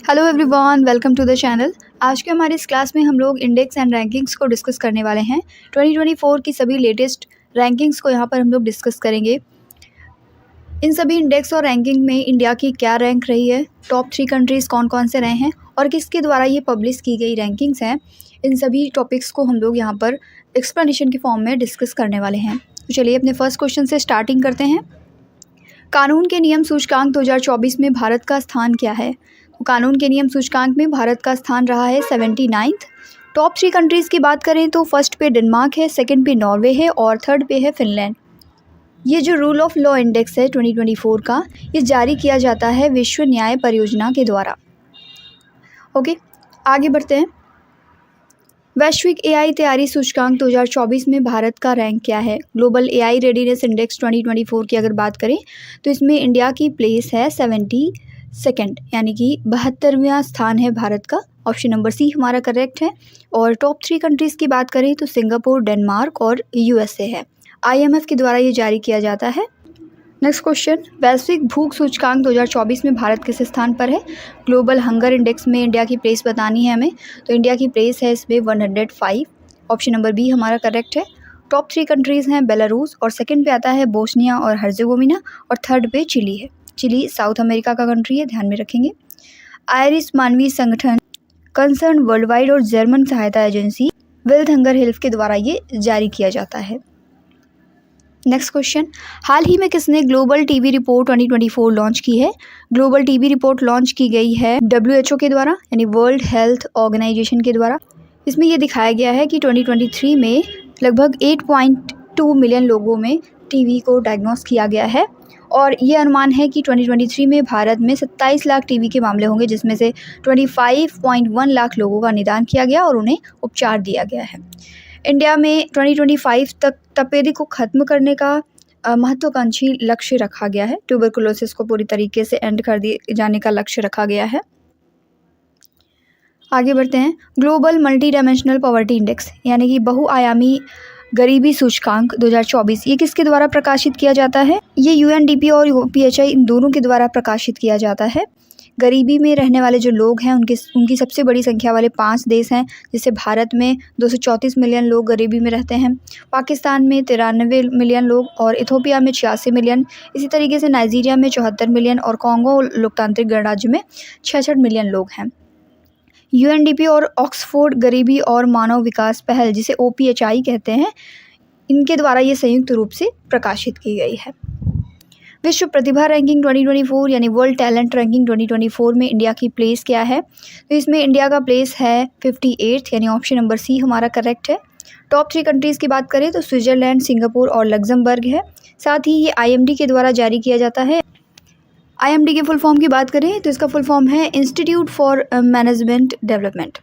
Hello everyone, welcome to the channel. आज के हमारे इस क्लास में हम लोग इंडेक्स एंड रैंकिंग्स को डिस्कस करने वाले हैं। 2024 की सभी लेटेस्ट रैंकिंग्स को यहाँ पर हम लोग डिस्कस करेंगे। इन सभी इंडेक्स और रैंकिंग में इंडिया की क्या रैंक रही है, टॉप 3 कंट्रीज़ कौन कौन से रहे हैं और किसके द्वारा ये पब्लिश की गई रैंकिंग्स हैं, इन सभी टॉपिक्स को हम लोग यहाँ पर एक्सप्लेनेशन के फॉर्म में डिस्कस करने वाले हैं। तो चलिए अपने फर्स्ट क्वेश्चन से स्टार्टिंग करते हैं। कानून के नियम सूचकांक 2024 में भारत का स्थान क्या है? कानून के नियम सूचकांक में भारत का स्थान रहा है 79th। टॉप 3 कंट्रीज़ की बात करें तो फर्स्ट पे डेनमार्क है, सेकंड पे नॉर्वे है और थर्ड पे है फिनलैंड। ये जो रूल ऑफ लॉ इंडेक्स है 2024 का, ये जारी किया जाता है विश्व न्याय परियोजना के द्वारा। ओके, आगे बढ़ते हैं। वैश्विक एआई तैयारी सूचकांक 2024 में भारत का रैंक क्या है? ग्लोबल एआई रेडीनेस इंडेक्स 2024 की अगर बात करें तो इसमें इंडिया की प्लेस है 72nd, यानी कि 72वां स्थान है भारत का। ऑप्शन नंबर सी हमारा करेक्ट है। और टॉप 3 कंट्रीज़ की बात करें तो सिंगापुर, डेनमार्क और यूएसए है। आईएमएफ के द्वारा ये जारी किया जाता है। नेक्स्ट क्वेश्चन, वैश्विक भूख सूचकांक 2024 में भारत किस स्थान पर है? ग्लोबल हंगर इंडेक्स में इंडिया की प्लेस बतानी है हमें, तो इंडिया की प्लेस है इसमें 105। ऑप्शन नंबर बी हमारा करेक्ट है। टॉप 3 कंट्रीज़ हैं बेलारूस और सेकंड पे आता है बोस्निया और हर्जेगोविना और थर्ड पे चिली है। चिली साउथ अमेरिका का कंट्री है, ध्यान में रखेंगे। आयरिश मानवीय संगठन, कंसर्न वर्ल्ड वाइड और जर्मन सहायता एजेंसी वर्ल्ड हंगर हेल्थ के द्वारा ये जारी किया जाता है। नेक्स्ट क्वेश्चन, हाल ही में किसने ग्लोबल टीबी रिपोर्ट 2024 लॉन्च की है? ग्लोबल टीबी रिपोर्ट लॉन्च की गई है WHO के द्वारा, यानी वर्ल्ड हेल्थ ऑर्गेनाइजेशन के द्वारा। इसमें यह दिखाया गया है कि 2023 में लगभग 8.2 मिलियन लोगों में टीबी को डायग्नोस किया गया है और ये अनुमान है कि 2023 में भारत में 27 लाख टीबी के मामले होंगे, जिसमें से 25.1 लाख लोगों का निदान किया गया और उन्हें उपचार दिया गया है। इंडिया में 2025 तक तपेदिक को ख़त्म करने का महत्वाकांक्षी लक्ष्य रखा गया है। ट्यूबरकुलोसिस को पूरी तरीके से एंड कर दिए जाने का लक्ष्य रखा गया है। आगे बढ़ते हैं। Global multi dimensional poverty index, यानी कि बहुआयामी गरीबी सूचकांक 2024, ये किसके द्वारा प्रकाशित किया जाता है? ये UNDP और UPHI इन दोनों के द्वारा प्रकाशित किया जाता है। गरीबी में रहने वाले जो लोग हैं उनकी सबसे बड़ी संख्या वाले 5 देश हैं, जैसे भारत में 234 मिलियन लोग गरीबी में रहते हैं, पाकिस्तान में 93 मिलियन लोग और इथोपिया में 86 मिलियन, इसी तरीके से नाइजीरिया में 74 मिलियन और कॉन्गो लोकतांत्रिक गणराज्य में 66 मिलियन लोग हैं। UNDP और ऑक्सफोर्ड गरीबी और मानव विकास पहल, जिसे OPHI कहते हैं, इनके द्वारा ये संयुक्त रूप से प्रकाशित की गई है। विश्व प्रतिभा रैंकिंग 2024 यानी वर्ल्ड टैलेंट रैंकिंग 2024 में इंडिया की प्लेस क्या है? तो इसमें इंडिया का प्लेस है 58, यानी ऑप्शन नंबर सी हमारा करेक्ट है। टॉप 3 कंट्रीज़ की बात करें तो स्विट्ज़रलैंड, सिंगापुर और लग्जमबर्ग है। साथ ही ये IMD के द्वारा जारी किया जाता है। IMD के फुल फॉर्म की बात करें तो इसका फुल फॉर्म है इंस्टीट्यूट फॉर मैनेजमेंट डेवलपमेंट।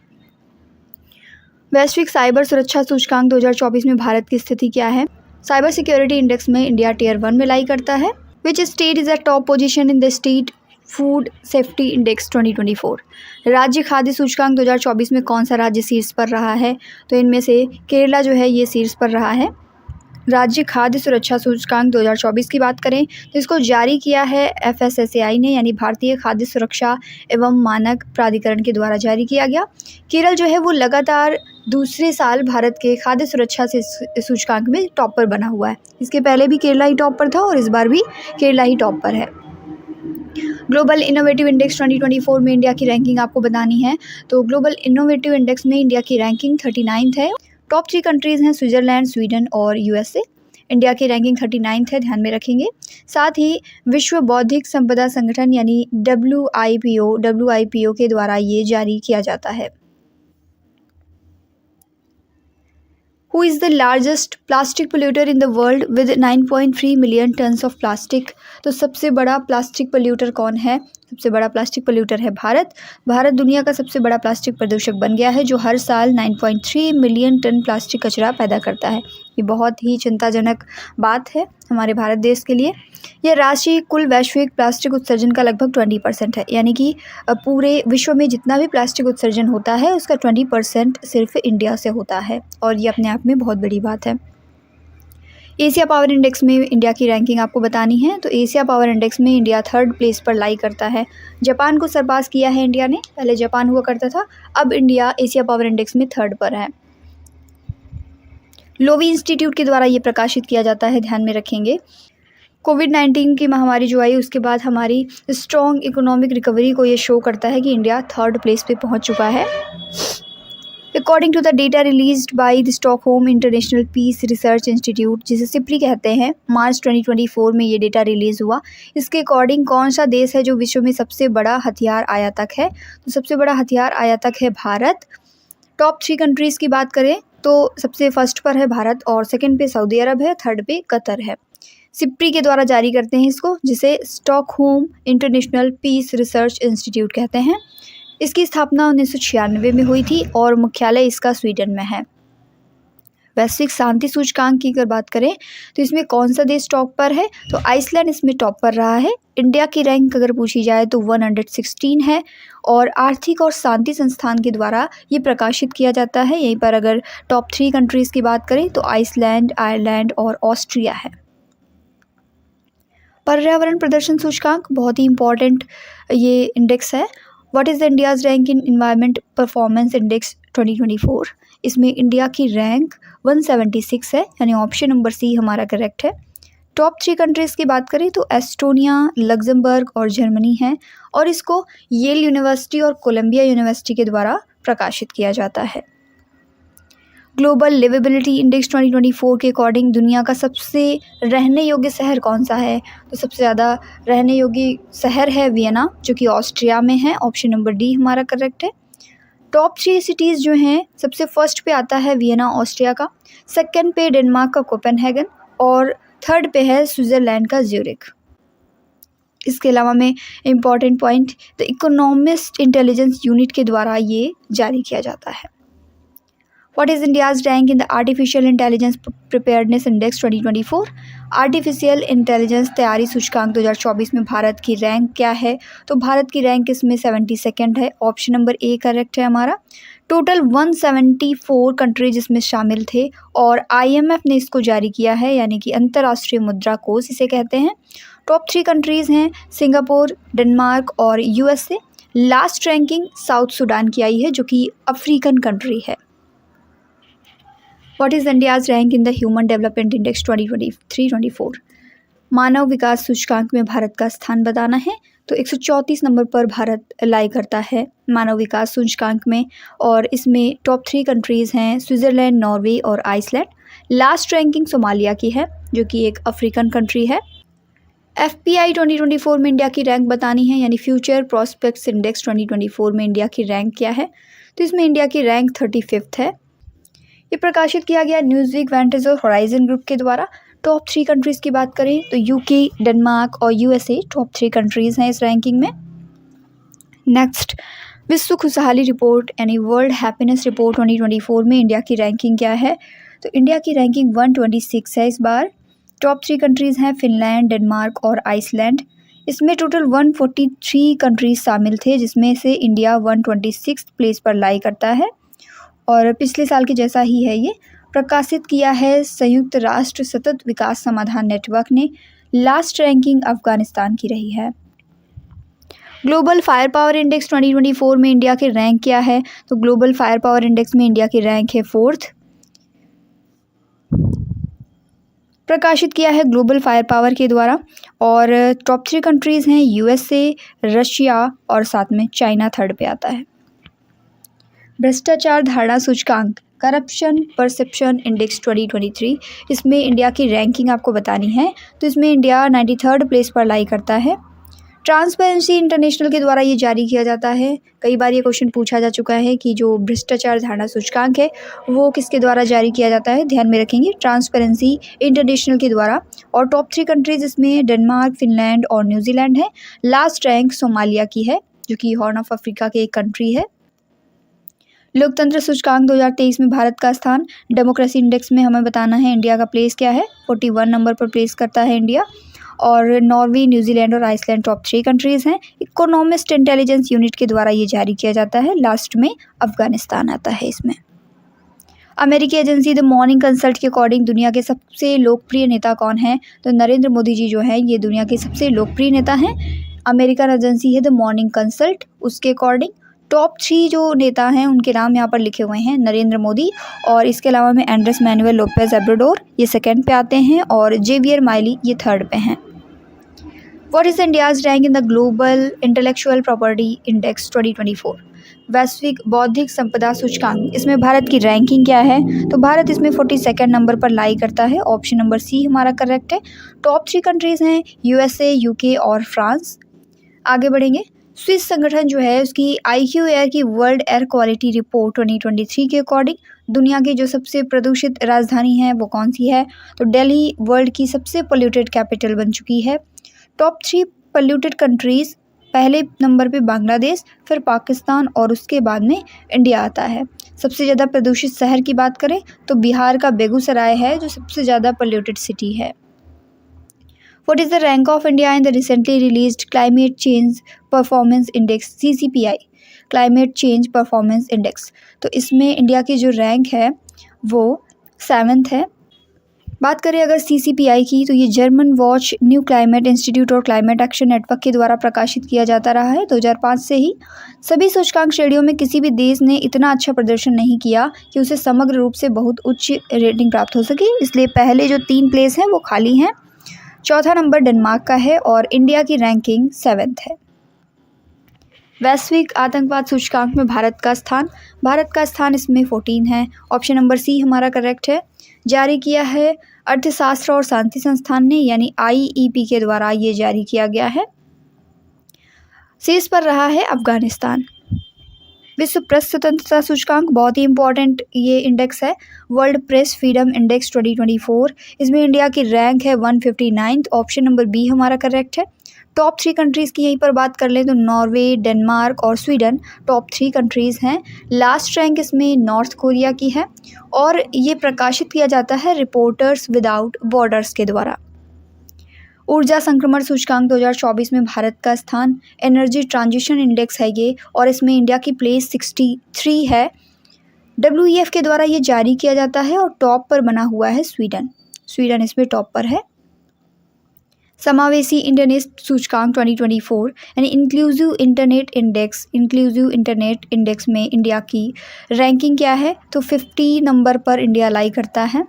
वैश्विक साइबर सुरक्षा सूचकांक 2024 में भारत की स्थिति क्या है? साइबर सिक्योरिटी इंडेक्स में इंडिया टियर 1 में लाई करता है। Which state is at top position in the State Food Safety Index 2024? राज्य खाद्य सूचकांक 2024 में कौन सा राज्य शीर्ष पर रहा है? तो इनमें से केरला जो है ये शीर्ष पर रहा है। राज्य खाद्य सुरक्षा सूचकांक 2024 की बात करें तो इसको जारी किया है FSSAI ने, यानी भारतीय खाद्य सुरक्षा एवं मानक प्राधिकरण के द्वारा जारी किया गया। केरल जो है वो लगातार दूसरे साल भारत के खाद्य सुरक्षा से सूचकांक में टॉप पर बना हुआ है। इसके पहले भी केरला ही टॉप पर था और इस बार भी केरला ही टॉप पर है। ग्लोबल इनोवेटिव इंडेक्स 2024 में इंडिया की रैंकिंग आपको बतानी है, तो ग्लोबल इनोवेटिव इंडेक्स में इंडिया की रैंकिंग 39th है। टॉप 3 कंट्रीज़ हैं स्विट्ज़रलैंड, स्वीडन और USA। इंडिया की रैंकिंग 39th है, ध्यान में रखेंगे। साथ ही विश्व बौद्धिक संपदा संगठन यानी WIPO के द्वारा ये जारी किया जाता है। Who is the largest plastic polluter in the world with 9.3 million tons of plastic? तो सबसे बड़ा प्लास्टिक पोल्यूटर कौन है? सबसे बड़ा प्लास्टिक पोल्यूटर है भारत। भारत दुनिया का सबसे बड़ा प्लास्टिक प्रदूषक बन गया है, जो हर साल 9.3 मिलियन टन प्लास्टिक कचरा पैदा करता है। ये बहुत ही चिंताजनक बात है हमारे भारत देश के लिए। यह राशि कुल वैश्विक प्लास्टिक उत्सर्जन का लगभग 20% है, यानी कि पूरे विश्व में जितना भी प्लास्टिक उत्सर्जन होता है उसका 20% सिर्फ इंडिया से होता है और ये अपने आप में बहुत बड़ी बात है। एशिया पावर इंडेक्स में इंडिया की रैंकिंग आपको बतानी है। तो एशिया पावर इंडेक्स में इंडिया 3rd प्लेस पर लाई करता है। जापान को सरपास किया है इंडिया ने, पहले जापान हुआ करता था, अब इंडिया एशिया पावर इंडेक्स में 3rd पर है। लोवी इंस्टीट्यूट के द्वारा ये प्रकाशित किया जाता है, ध्यान में रखेंगे। कोविड-19 की महामारी जो आई उसके बाद हमारी स्ट्रॉन्ग इकोनॉमिक रिकवरी को ये शो करता है कि इंडिया 3rd प्लेस पे पहुंच चुका है। According to the data released by the Stockholm International Peace Research Institute, जिसे सिप्री कहते हैं, मार्च 2024 में ये डेटा रिलीज़ हुआ। इसके अकॉर्डिंग कौन सा देश है जो विश्व में सबसे बड़ा हथियार आयातक है? तो सबसे बड़ा हथियार आयातक है भारत। टॉप 3 कंट्रीज़ की बात करें तो सबसे फर्स्ट पर है भारत और सेकंड पे सऊदी अरब है, थर्ड पे कतर है। सिप्री के द्वारा जारी करते हैं इसको, जिसे Stockholm International Peace Research Institute कहते हैं। इसकी स्थापना 1996 में हुई थी और मुख्यालय इसका स्वीडन में है। वैश्विक शांति सूचकांक की अगर बात करें तो इसमें कौन सा देश टॉप पर है? तो आइसलैंड इसमें टॉप पर रहा है। इंडिया की रैंक अगर पूछी जाए तो 116 है और आर्थिक और शांति संस्थान के द्वारा ये प्रकाशित किया जाता है। यहीं पर अगर टॉप 3 कंट्रीज़ की बात करें तो आइसलैंड, आयरलैंड और ऑस्ट्रिया है। पर्यावरण प्रदर्शन सूचकांक बहुत ही इम्पॉर्टेंट ये इंडेक्स है। What is the India's rank in environment performance index 2024? इसमें इंडिया की रैंक 176 है, यानी ऑप्शन नंबर सी हमारा करेक्ट है। टॉप 3 कंट्रीज़ की बात करें तो एस्टोनिया, लग्जमबर्ग और जर्मनी है और इसको येल यूनिवर्सिटी और कोलंबिया यूनिवर्सिटी के द्वारा प्रकाशित किया जाता है। ग्लोबल लिवेबिलिटी इंडेक्स 2024 के अकॉर्डिंग दुनिया का सबसे रहने योग्य शहर कौन सा है? तो सबसे ज़्यादा रहने योग्य शहर है वियना, जो कि ऑस्ट्रिया में है। ऑप्शन नंबर डी हमारा करेक्ट है। टॉप 3 सिटीज़ जो हैं, सबसे फर्स्ट पे आता है वियना ऑस्ट्रिया का, सेकंड पे डेनमार्क का कोपेनहेगन और थर्ड पे है स्विट्ज़रलैंड का ज्यूरिख। इसके अलावा में important point, the economist intelligence unit के द्वारा ये जारी किया जाता है। What is India's rank in the Artificial Intelligence Preparedness Index 2024? Artificial intelligence तैयारी सूचकांक 2024 में भारत की रैंक क्या है? तो भारत की रैंक इसमें 72nd है। ऑप्शन नंबर ए करेक्ट है हमारा। टोटल 174 कंट्रीज इसमें शामिल थे और IMF ने इसको जारी किया है, यानी कि अंतर्राष्ट्रीय मुद्रा कोष इसे कहते हैं। टॉप 3 कंट्रीज़ हैं सिंगापुर, डेनमार्क और USA। Last ranking south Sudan की आई है, जो कि अफ्रीकन कंट्री है। What is India's rank in the human development index 2023-24? मानव विकास सूचकांक में भारत का स्थान बताना है। तो 134 नंबर पर भारत लाई करता है मानव विकास सूचकांक में और इसमें टॉप 3 कंट्रीज़ हैं स्विट्ज़रलैंड, नॉर्वे और आइसलैंड। लास्ट रैंकिंग सोमालिया की है, जो कि एक अफ्रीकन कंट्री है। FPI 2024 में इंडिया की रैंक बतानी है, यानी फ्यूचर प्रॉस्पेक्ट्स इंडेक्स 2024 में इंडिया की रैंक क्या है? तो इसमें इंडिया की रैंक 35th है। ये प्रकाशित किया गया न्यूज़वीक, वेंटेज और होराइजन ग्रुप के द्वारा। टॉप 3 कंट्रीज़ की बात करें तो UK, डेनमार्क और USA टॉप 3 कंट्रीज़ हैं इस रैंकिंग में। नेक्स्ट, विश्व खुशहाली रिपोर्ट यानी वर्ल्ड हैप्पीनेस रिपोर्ट 2024 में इंडिया की रैंकिंग क्या है? तो इंडिया की रैंकिंग 126 है इस बार। टॉप 3 कंट्रीज़ हैं फिनलैंड, डेनमार्क और आइसलैंड। इसमें टोटल 143 कंट्रीज़ शामिल थे, जिसमें से इंडिया 126 प्लेस पर लाई करता है और पिछले साल के जैसा ही है। ये प्रकाशित किया है संयुक्त राष्ट्र सतत विकास समाधान नेटवर्क ने। लास्ट रैंकिंग अफगानिस्तान की रही है। ग्लोबल फायर पावर इंडेक्स 2024 में इंडिया की रैंक क्या है? तो ग्लोबल फायर पावर इंडेक्स में इंडिया की रैंक है 4th। प्रकाशित किया है ग्लोबल फायर पावर के द्वारा और टॉप 3 कंट्रीज़ हैं USA, रशिया और साथ में चाइना थर्ड पे आता है। भ्रष्टाचार धारणा सूचकांक करप्शन परसेप्शन इंडेक्स 2023, इसमें इंडिया की रैंकिंग आपको बतानी है। तो इसमें इंडिया 93rd प्लेस पर लाई करता है। ट्रांसपेरेंसी इंटरनेशनल के द्वारा ये जारी किया जाता है। कई बार ये क्वेश्चन पूछा जा चुका है कि जो भ्रष्टाचार धारणा सूचकांक है वो किसके द्वारा जारी किया जाता है, ध्यान में रखेंगे, ट्रांसपेरेंसी इंटरनेशनल के द्वारा। और टॉप 3 कंट्रीज़ इसमें डेनमार्क, फिनलैंड और न्यूजीलैंड है। लास्ट रैंक सोमालिया की है, जो कि हॉर्न ऑफ अफ्रीका के एक कंट्री है। लोकतंत्र सूचकांक 2023 में भारत का स्थान डेमोक्रेसी इंडेक्स में हमें बताना है इंडिया का प्लेस क्या है। 41 नंबर पर प्लेस करता है इंडिया और नॉर्वे, न्यूजीलैंड और आइसलैंड टॉप 3 कंट्रीज़ हैं। इकोनॉमिस्ट इंटेलिजेंस यूनिट के द्वारा ये जारी किया जाता है। लास्ट में अफगानिस्तान आता है इसमें। अमेरिकी एजेंसी द मॉर्निंग कंसल्ट के अकॉर्डिंग दुनिया के सबसे लोकप्रिय नेता कौन है? तो नरेंद्र मोदी जी जो हैं ये दुनिया के सबसे लोकप्रिय नेता हैं। अमेरिकन एजेंसी है द मॉर्निंग कंसल्ट, उसके अकॉर्डिंग टॉप 3 जो नेता हैं उनके नाम यहाँ पर लिखे हुए हैं, नरेंद्र मोदी, और इसके अलावा में एंड्रेस मैनुएल लोपेज ओब्राडोर, ये सेकंड पे आते हैं, और जेवियर माइली ये थर्ड पे हैं। What is India's rank in the global intellectual property index 2024? वैश्विक बौद्धिक संपदा सूचकांक, इसमें भारत की रैंकिंग क्या है? तो भारत इसमें 42nd नंबर पर लाई करता है। ऑप्शन नंबर सी हमारा करेक्ट है। टॉप 3 कंट्रीज हैं यूएसए, यूके और फ्रांस। आगे बढ़ेंगे। स्विस संगठन जो है उसकी IQ एयर की वर्ल्ड एयर क्वालिटी रिपोर्ट 2023 के अकॉर्डिंग दुनिया की जो सबसे प्रदूषित राजधानी है वो कौन सी है? तो दिल्ली वर्ल्ड की सबसे पोल्यूटेड कैपिटल बन चुकी है। टॉप 3 पोल्यूटेड कंट्रीज़, पहले नंबर पे बांग्लादेश, फिर पाकिस्तान और उसके बाद में इंडिया आता है। सबसे ज़्यादा प्रदूषित शहर की बात करें तो बिहार का बेगूसराय है जो सबसे ज़्यादा पोल्यूटेड सिटी है। What is the rank of India in the recently released Climate Change Performance Index CCPI? Climate Change Performance Index, तो इसमें इंडिया की जो रैंक है वो 7th है। बात करें अगर CCPI की, तो ये German watch, new climate institute और क्लाइमेट एक्शन नेटवर्क के द्वारा प्रकाशित किया जाता रहा है 2005 से ही। सभी सूचकांक श्रेणियों में किसी भी देश ने इतना अच्छा प्रदर्शन नहीं किया कि उसे समग्र रूप से बहुत उच्च रेटिंग प्राप्त हो सके, इसलिए पहले जो 3 प्लेस हैं वो खाली हैं। चौथा नंबर डेनमार्क का है और इंडिया की रैंकिंग 7th है। वैश्विक आतंकवाद सूचकांक में भारत का स्थान इसमें 14 है। ऑप्शन नंबर सी हमारा करेक्ट है। जारी किया है अर्थशास्त्र और शांति संस्थान ने, यानी IEP के द्वारा ये जारी किया गया है। शीर्ष पर रहा है अफगानिस्तान। विश्व प्रेस स्वतंत्रता सूचकांक बहुत ही इंपॉर्टेंट ये इंडेक्स है, वर्ल्ड प्रेस फ्रीडम इंडेक्स 2024। इसमें इंडिया की रैंक है 159th। ऑप्शन नंबर बी हमारा करेक्ट है। टॉप 3 कंट्रीज़ की यहीं पर बात कर लें तो नॉर्वे, डेनमार्क और स्वीडन टॉप 3 कंट्रीज़ हैं। लास्ट रैंक इसमें नॉर्थ कोरिया की है और ये प्रकाशित किया जाता है रिपोर्टर्स विदाउट बॉर्डर्स के द्वारा। ऊर्जा संक्रमण सूचकांक 2024 में भारत का स्थान, एनर्जी ट्रांजिशन इंडेक्स है ये, और इसमें इंडिया की प्लेस 63 है। WEF के द्वारा ये जारी किया जाता है और टॉप पर बना हुआ है स्वीडन इसमें टॉप पर है। समावेशी इंटरनेट सूचकांक 2024 यानी इंक्लूसिव इंटरनेट इंडेक्स में इंडिया की रैंकिंग क्या है? तो 50 नंबर पर इंडिया लाई करता है।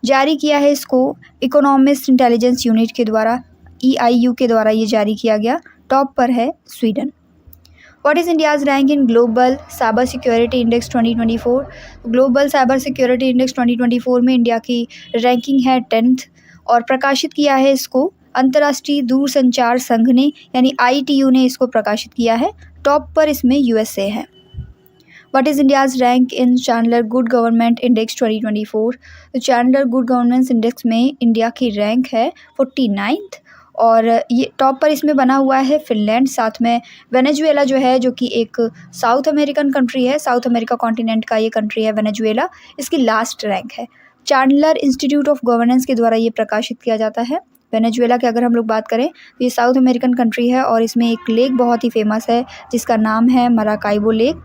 जारी किया है इसको इकोनॉमिस्ट इंटेलिजेंस यूनिट के द्वारा, EIU के द्वारा ये जारी किया गया। टॉप पर है Sweden. What is India's rank in global cyber security index 2024? Global cyber security index 2024 में इंडिया की रैंकिंग है 10th और प्रकाशित किया है इसको अंतर्राष्ट्रीय दूरसंचार संघ ने, यानी ITU ने इसको प्रकाशित किया है। टॉप पर इसमें USA है। What is India's rank in Chandler good government index 2024? तो चैंडलर गुड गवर्नेंस इंडेक्स में इंडिया की रैंक है 49th और ये टॉप पर इसमें बना हुआ है फिनलैंड, साथ में वेनेजुएला जो है, जो कि एक साउथ अमेरिकन कंट्री है, साउथ अमेरिका कॉन्टिनेंट का ये कंट्री है वेनेजुएला, इसकी लास्ट रैंक है। चैंडलर इंस्टीट्यूट ऑफ गवर्नेंस के द्वारा ये प्रकाशित किया जाता है। वेनेजुएला की अगर हम लोग बात करें तो ये साउथ अमेरिकन कंट्री है और इसमें एक लेक बहुत ही फेमस है जिसका नाम है Maracaibo lake.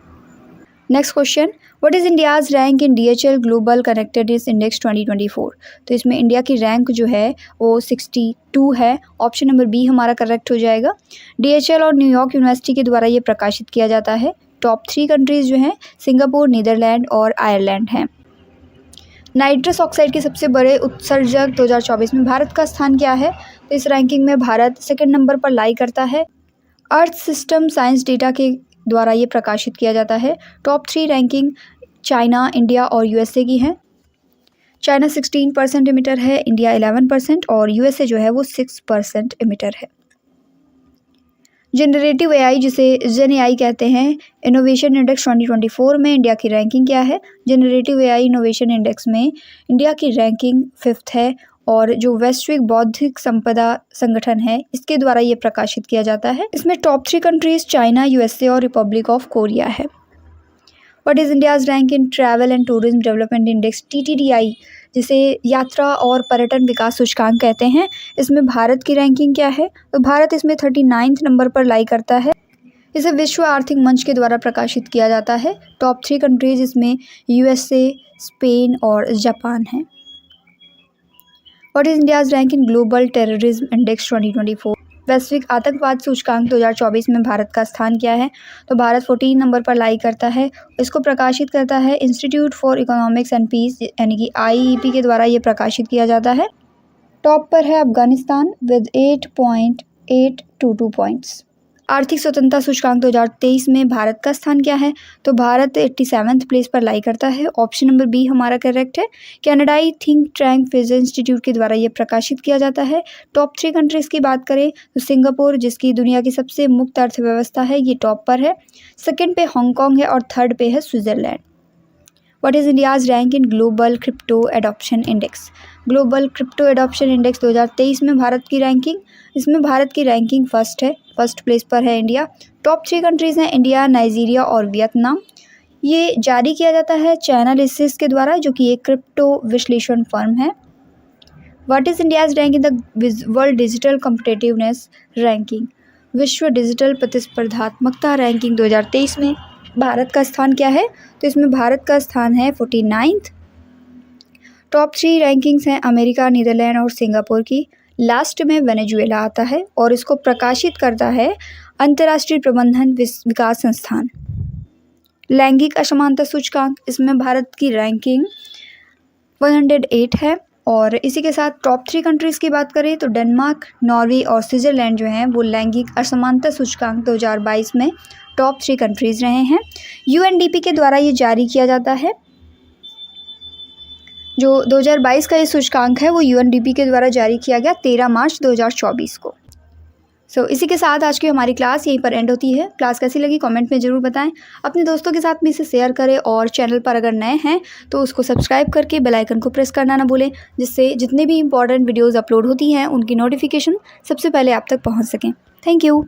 Next question, what is India's rank in DHL global connectedness index 2024? तो इसमें इंडिया की रैंक जो है वो 62 है। ऑप्शन नंबर बी हमारा करेक्ट हो जाएगा। DHL और न्यूयॉर्क यूनिवर्सिटी के द्वारा ये प्रकाशित किया जाता है। टॉप 3 कंट्रीज़ जो हैं सिंगापुर, नीदरलैंड और आयरलैंड हैं। नाइट्रस ऑक्साइड के सबसे बड़े उत्सर्जक 2024 में भारत का स्थान क्या है? तो इस रैंकिंग में भारत सेकंड नंबर पर लाई करता है। अर्थ सिस्टम साइंस डेटा के द्वारा ये प्रकाशित किया जाता है। टॉप 3 रैंकिंग चाइना, इंडिया और USA की है। चाइना 16% इमिटर है, इंडिया 11% और USA जो है वो 6% इमिटर है। जनरेटिव AI जिसे जेन AI कहते हैं, इनोवेशन इंडेक्स 2024 में इंडिया की रैंकिंग क्या है? जनरेटिव AI इनोवेशन इंडेक्स में इंडिया की रैंकिंग 5th है और जो वैश्विक बौद्धिक संपदा संगठन है इसके द्वारा ये प्रकाशित किया जाता है। इसमें टॉप 3 कंट्रीज चाइना, USA और रिपब्लिक ऑफ कोरिया है। What is India's rank in travel and tourism development index TTDI जिसे यात्रा और पर्यटन विकास सूचकांक कहते हैं, इसमें भारत की रैंकिंग क्या है? तो भारत इसमें 39th नंबर पर लाई करता है। इसे विश्व आर्थिक मंच के द्वारा प्रकाशित किया जाता है। टॉप 3 कंट्रीज इसमें यूएसए, स्पेन और जापान है। What is India's rank in global terrorism index 2024? वैश्विक आतंकवाद सूचकांक 2024 में भारत का स्थान क्या है? तो भारत 14 नंबर पर लाई करता है। इसको प्रकाशित करता है Institute for Economics and Peace यानी कि IEP के द्वारा ये प्रकाशित किया जाता है। टॉप पर है अफगानिस्तान विद 8.822 पॉइंट्स। आर्थिक स्वतंत्रता सूचकांक 2023 में भारत का स्थान क्या है? तो भारत 87वें प्लेस पर लाई करता है। ऑप्शन नंबर बी हमारा करेक्ट है। कनाडाई थिंक टैंक फ्रेजर इंस्टीट्यूट के द्वारा यह प्रकाशित किया जाता है। टॉप 3 कंट्रीज की बात करें तो सिंगापुर, जिसकी दुनिया की सबसे मुक्त अर्थव्यवस्था है, ये टॉप पर है। सेकंड पे हांगकांग है और थर्ड पे है Switzerland. What is India's rank in global crypto adoption index? Global crypto adoption index 2023 में भारत की रैंकिंग, इसमें भारत की रैंकिंग फर्स्ट है, फर्स्ट प्लेस पर है इंडिया। टॉप 3 कंट्रीज़ हैं इंडिया, नाइजीरिया और वियतनाम। ये जारी किया जाता है Chainalysis के द्वारा, जो कि एक क्रिप्टो विश्लेषण फर्म है। What is India's rank in the world digital competitiveness ranking? विश्व डिजिटल प्रतिस्पर्धात्मकता रैंकिंग 2023 में भारत का स्थान क्या है? तो इसमें भारत का स्थान है 49th। टॉप 3 रैंकिंग्स हैं अमेरिका, नीदरलैंड और सिंगापुर की। लास्ट में वेनेजुएला आता है और इसको प्रकाशित करता है अंतर्राष्ट्रीय प्रबंधन विकास संस्थान। लैंगिक असमानता सूचकांक, इसमें भारत की रैंकिंग 108 है। और इसी के साथ टॉप 3 कंट्रीज़ की बात करें तो डेनमार्क, नॉर्वे और स्विट्जरलैंड जो हैं वो लैंगिक असमानता सूचकांक 2022 में टॉप 3 कंट्रीज़ रहे हैं। UNDP के द्वारा ये जारी किया जाता है। जो 2022 का ये सूचकांक है वो UNDP के द्वारा जारी किया गया 13 मार्च 2024 को। इसी के साथ आज की हमारी क्लास यहीं पर एंड होती है। क्लास कैसी लगी कमेंट में ज़रूर बताएं। अपने दोस्तों के साथ में इसे शेयर करें और चैनल पर अगर नए हैं तो उसको सब्सक्राइब करके बेल आइकन को प्रेस करना ना भूलें, जिससे जितने भी इंपॉर्टेंट वीडियोज़ अपलोड होती हैं उनकी नोटिफिकेशन सबसे पहले आप तक पहुँच सकें। Thank you.